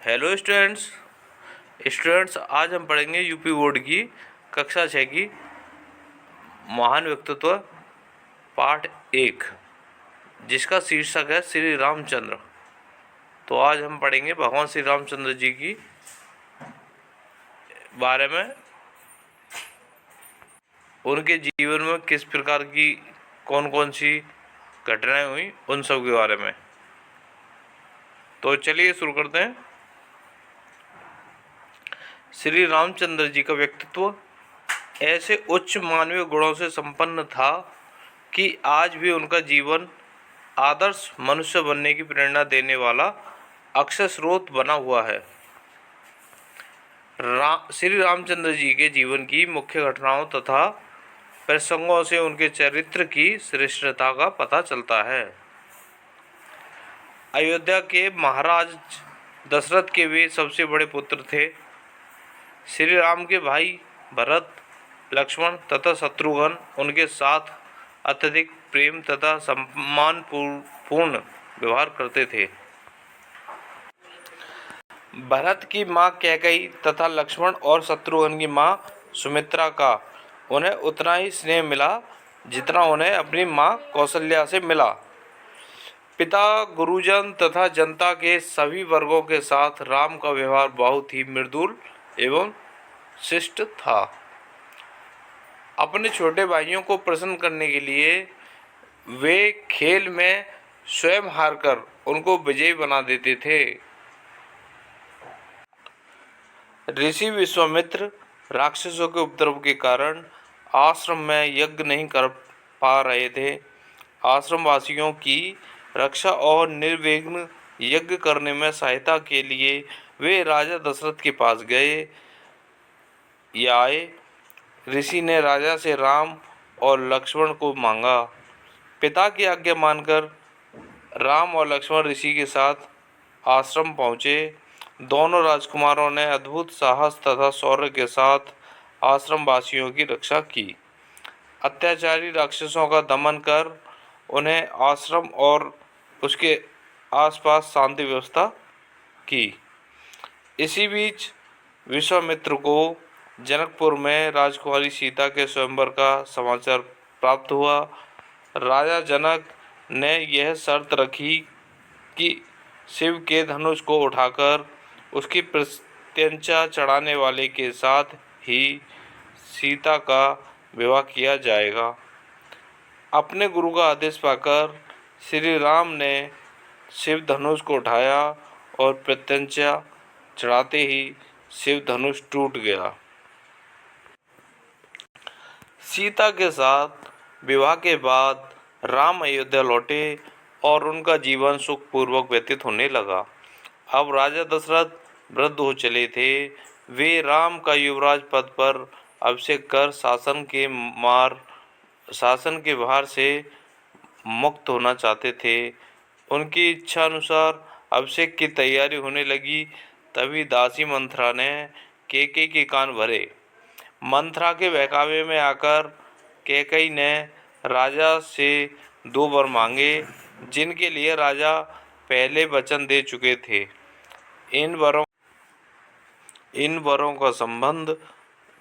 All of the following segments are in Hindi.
हेलो स्टूडेंट्स आज हम पढ़ेंगे यूपी बोर्ड की कक्षा 6 की महान व्यक्तित्व पाठ 1, जिसका शीर्षक है श्री रामचंद्र। तो आज हम पढ़ेंगे भगवान श्री रामचंद्र जी की बारे में, उनके जीवन में किस प्रकार की कौन कौन सी घटनाएं हुई, उन सब के बारे में। तो चलिए शुरू करते हैं। श्री रामचंद्र जी का व्यक्तित्व ऐसे उच्च मानवीय गुणों से संपन्न था कि आज भी उनका जीवन आदर्श मनुष्य बनने की प्रेरणा देने वाला अक्षय स्रोत बना हुआ है। श्री रामचंद्र जी के जीवन की मुख्य घटनाओं तथा प्रसंगों से उनके चरित्र की श्रेष्ठता का पता चलता है। अयोध्या के महाराज दशरथ के वे सबसे बड़े पुत्र थे। श्री राम के भाई भरत, लक्ष्मण तथा शत्रुघ्न उनके साथ अत्यधिक प्रेम तथा सम्मान पूर्ण व्यवहार करते थे। भरत की माँ कैकेयी तथा लक्ष्मण और शत्रुघ्न की माँ सुमित्रा का उन्हें उतना ही स्नेह मिला जितना उन्हें अपनी माँ कौशल्या से मिला। पिता, गुरुजन तथा जनता के सभी वर्गों के साथ राम का व्यवहार बहुत ही मृदुल एवं शिष्ट था। अपने छोटे भाइयों को प्रसन्न करने के लिए वे खेल में स्वयं हारकर उनको विजयी बना देते थे। ऋषि विश्वामित्र राक्षसों के उपद्रव के कारण आश्रम में यज्ञ नहीं कर पा रहे थे। आश्रम वासियों की रक्षा और निर्विघ्न यज्ञ करने में सहायता के लिए वे राजा दशरथ के पास आए। ऋषि ने राजा से राम और लक्ष्मण को मांगा। पिता की आज्ञा मानकर राम और लक्ष्मण ऋषि के साथ आश्रम पहुँचे। दोनों राजकुमारों ने अद्भुत साहस तथा शौर्य के साथ आश्रम वासियों की रक्षा की। अत्याचारी राक्षसों का दमन कर उन्हें आश्रम और उसके आसपास शांति व्यवस्था की। इसी बीच विश्वामित्र को जनकपुर में राजकुमारी सीता के स्वयंवर का समाचार प्राप्त हुआ। राजा जनक ने यह शर्त रखी कि शिव के धनुष को उठाकर उसकी प्रत्यंचा चढ़ाने वाले के साथ ही सीता का विवाह किया जाएगा। अपने गुरु का आदेश पाकर श्री राम ने शिव धनुष को उठाया और प्रत्यंचा चढ़ाते ही शिव धनुष टूट गया। सीता के साथ विवाह के बाद राम अयोध्या लौटे और उनका जीवन सुखपूर्वक व्यतीत होने लगा। अब राजा दशरथ वृद्ध हो चले थे। वे राम का युवराज पद पर अभिषेक कर शासन के भार से मुक्त होना चाहते थे। उनकी इच्छा अनुसार अभिषेक की तैयारी होने लगी। तभी दासी मंथरा ने कैकेयी के कान भरे। मंथरा के बहकावे में आकर कैकेयी ने राजा से 2 वर मांगे, जिनके लिए राजा पहले वचन दे चुके थे। इन वरों का संबंध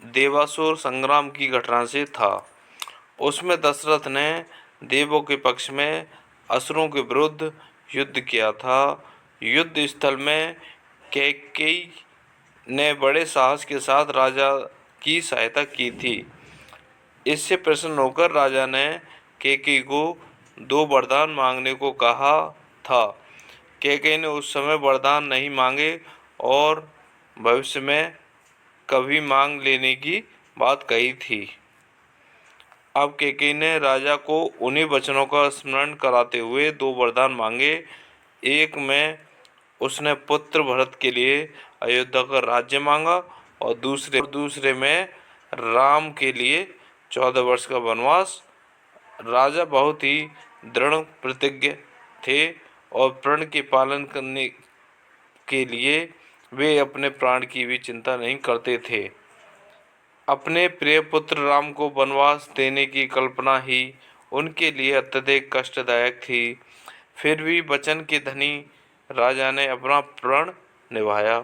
देवासुर संग्राम की घटना से था। उसमें दशरथ ने देवों के पक्ष में असुरों के विरुद्ध युद्ध किया था। युद्ध स्थल में कैकेयी ने बड़े साहस के साथ राजा की सहायता की थी। इससे प्रसन्न होकर राजा ने कैकेयी को 2 वरदान मांगने को कहा था। कैकेयी ने उस समय वरदान नहीं मांगे और भविष्य में कभी मांग लेने की बात कही थी। अब कैकेयी ने राजा को उन्हीं वचनों का स्मरण कराते हुए 2 वरदान मांगे। एक में उसने पुत्र भरत के लिए अयोध्या का राज्य मांगा और दूसरे में राम के लिए 14 वर्ष का वनवास। राजा बहुत ही दृढ़ प्रतिज्ञ थे और प्रण के पालन करने के लिए वे अपने प्राण की भी चिंता नहीं करते थे। अपने प्रिय पुत्र राम को वनवास देने की कल्पना ही उनके लिए अत्यधिक कष्टदायक थी। फिर भी वचन के धनी राजा ने अपना प्रण निभाया।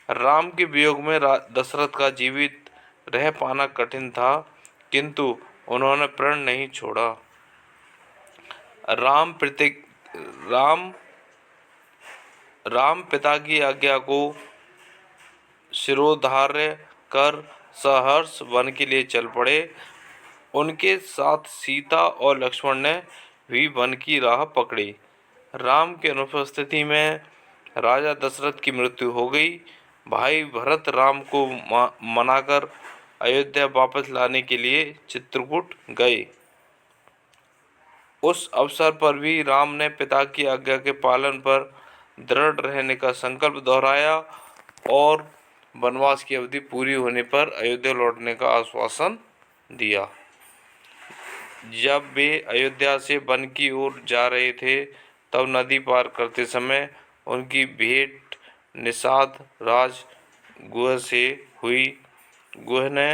राम के वियोग में दशरथ का जीवित रह पाना कठिन था, किंतु उन्होंने प्रण नहीं छोड़ा। राम प्रति राम राम पिता की आज्ञा को शिरोधार्य कर सहर्ष वन के लिए चल पड़े। उनके साथ सीता और लक्ष्मण ने भी वन की राह पकड़ी। राम की अनुपस्थिति में राजा दशरथ की मृत्यु हो गई। भाई भरत राम को मनाकर अयोध्या वापस लाने के लिए चित्रकूट गए। उस अवसर पर भी राम ने पिता की आज्ञा के पालन पर दृढ़ रहने का संकल्प दोहराया और वनवास की अवधि पूरी होने पर अयोध्या लौटने का आश्वासन दिया। जब वे अयोध्या से वन की ओर जा रहे थे, तब नदी पार करते समय उनकी भेंट निषाद राज गुह से हुई। गुह ने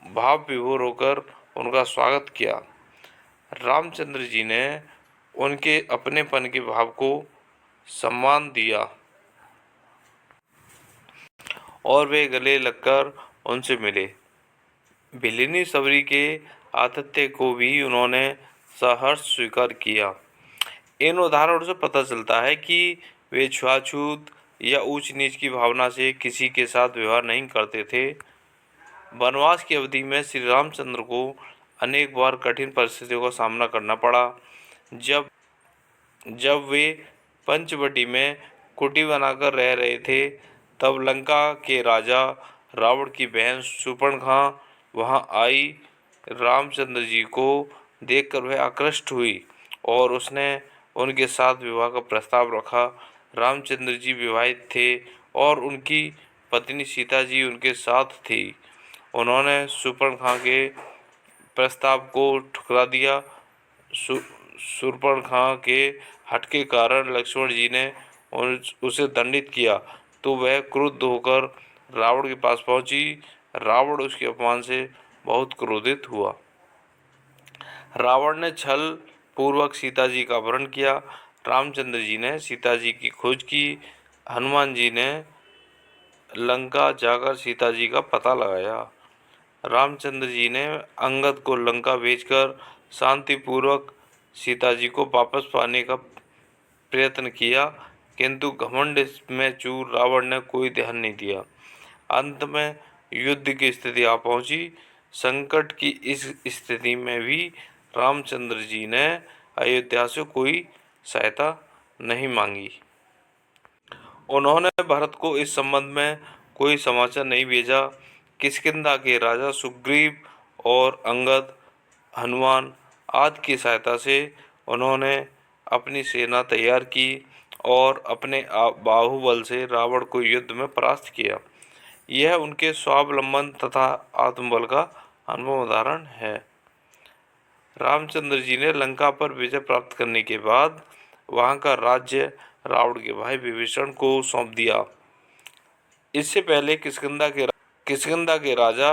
भाव विभोर होकर उनका स्वागत किया। रामचंद्र जी ने उनके अपनेपन के भाव को सम्मान दिया और वे गले लगकर उनसे मिले। बिलिनी सबरी के आतिथ्य को भी उन्होंने सहर्ष स्वीकार किया। इन उदाहरणों से पता चलता है कि वे छुआछूत या ऊंच नीच की भावना से किसी के साथ व्यवहार नहीं करते थे। वनवास की अवधि में श्री रामचंद्र को अनेक बार कठिन परिस्थितियों का सामना करना पड़ा। जब जब वे पंचवटी में कुटी बनाकर रह रहे थे, तब लंका के राजा रावण की बहन शूर्पणखा वहां आई। रामचंद्र जी को देखकर वह आकृष्ट हुई और उसने उनके साथ विवाह का प्रस्ताव रखा। रामचंद्र जी विवाहित थे और उनकी पत्नी सीता जी उनके साथ थी। उन्होंने शूर्पणखा के प्रस्ताव को ठुकरा दिया। शूर्पणखा के हठ के कारण लक्ष्मण जी ने उसे दंडित किया, तो वह क्रुद्ध होकर रावण के पास पहुंची। रावण उसके अपमान से बहुत क्रोधित हुआ। रावण ने छल पूर्वक सीता जी का अपहरण किया। रामचंद्र जी ने सीता जी की खोज की। हनुमान जी ने लंका जाकर सीता जी का पता लगाया। रामचंद्र जी ने अंगद को लंका भेजकर शांतिपूर्वक सीता जी को वापस पाने का प्रयत्न किया, किंतु घमंड में चूर रावण ने कोई ध्यान नहीं दिया। अंत में युद्ध की स्थिति आ पहुंची। संकट की इस स्थिति में भी रामचंद्र जी ने अयोध्या से कोई सहायता नहीं मांगी। उन्होंने भरत को इस संबंध में कोई समाचार नहीं भेजा। किष्किंधा के राजा सुग्रीव और अंगद, हनुमान आदि की सहायता से उन्होंने अपनी सेना तैयार की और अपने बाहुबल से रावण को युद्ध में परास्त किया। यह उनके स्वावलंबन तथा आत्मबल का अनुभव उदाहरण है। रामचंद्र जी ने लंका पर विजय प्राप्त करने के बाद वहां का राज्य रावण के भाई विभीषण को सौंप दिया। इससे पहले किष्किंधा के राजा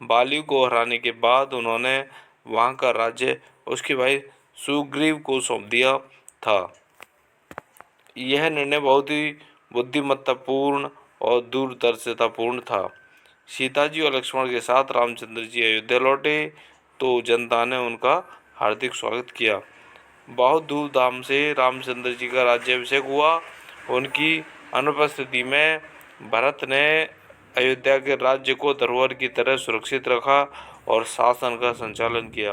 बाली को हराने के बाद उन्होंने वहां का राज्य उसके भाई सुग्रीव को सौंप दिया था। यह निर्णय बहुत ही बुद्धिमत्तापूर्ण और दूरदर्शितापूर्ण था। सीता जी और लक्ष्मण के साथ रामचंद्र जी अयोध्या लौटे तो जनता ने उनका हार्दिक स्वागत किया। बहुत धूमधाम से रामचंद्र जी का राज्याभिषेक हुआ। उनकी अनुपस्थिति में भरत ने अयोध्या के राज्य को धरोहर की तरह सुरक्षित रखा और शासन का संचालन किया।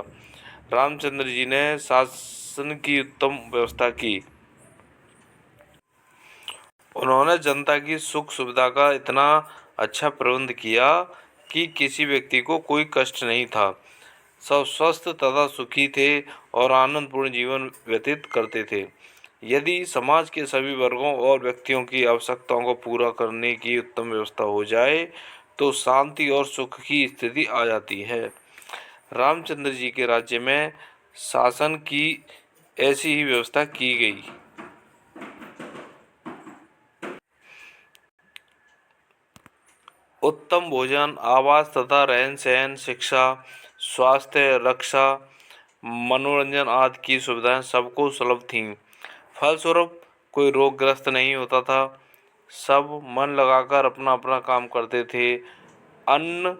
रामचंद्र जी ने शासन की उत्तम व्यवस्था की। उन्होंने जनता की सुख सुविधा का इतना अच्छा प्रबंध किया कि किसी व्यक्ति को कोई कष्ट नहीं था। सब स्वस्थ तथा सुखी थे और आनंदपूर्ण जीवन व्यतीत करते थे। यदि समाज के सभी वर्गों और व्यक्तियों की आवश्यकताओं को पूरा करने की उत्तम व्यवस्था हो जाए, तो शांति और सुख की स्थिति आ जाती है। रामचंद्र जी के राज्य में शासन की ऐसी ही व्यवस्था की गई। उत्तम भोजन, आवास तथा रहन सहन, शिक्षा, स्वास्थ्य, रक्षा, मनोरंजन आदि की सुविधाएं सबको सुलभ थीं। फलस्वरूप कोई रोगग्रस्त नहीं होता था। सब मन लगाकर अपना अपना काम करते थे। अन्न,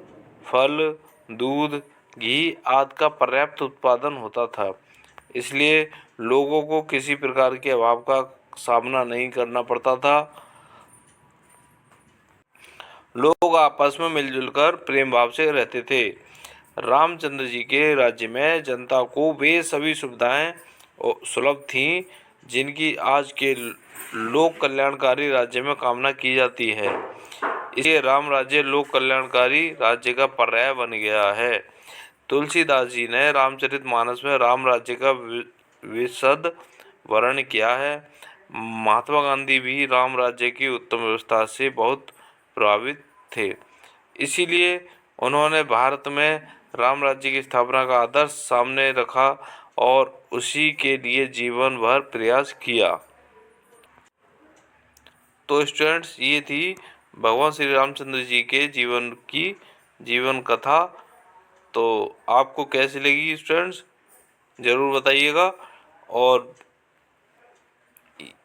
फल, दूध, घी आदि का पर्याप्त उत्पादन होता था, इसलिए लोगों को किसी प्रकार के अभाव का सामना नहीं करना पड़ता था। लोग आपस में मिलजुल कर प्रेम भाव से रहते थे। रामचंद्र जी के राज्य में जनता को वे सभी सुविधाएं सुलभ थीं जिनकी आज के लोक कल्याणकारी राज्य में कामना की जाती है। इसलिए राम राज्य लोक कल्याणकारी राज्य का पर्याय बन गया है। तुलसीदास जी ने रामचरितमानस में राम राज्य का विशद वर्णन किया है। महात्मा गांधी भी राम राज्य की उत्तम व्यवस्था से बहुत प्रभावित थे, इसीलिए उन्होंने भारत में राम राज्य की स्थापना का आदर्श सामने रखा और उसी के लिए जीवन भर प्रयास किया। तो स्टूडेंट्स, ये थी भगवान श्री रामचंद्र जी के जीवन कथा। तो आपको कैसी लगी स्टूडेंट्स, ज़रूर बताइएगा। और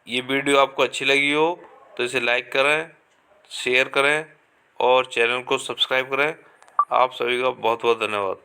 ये वीडियो आपको अच्छी लगी हो तो इसे लाइक करें, शेयर करें और चैनल को सब्सक्राइब करें। आप सभी का बहुत बहुत धन्यवाद।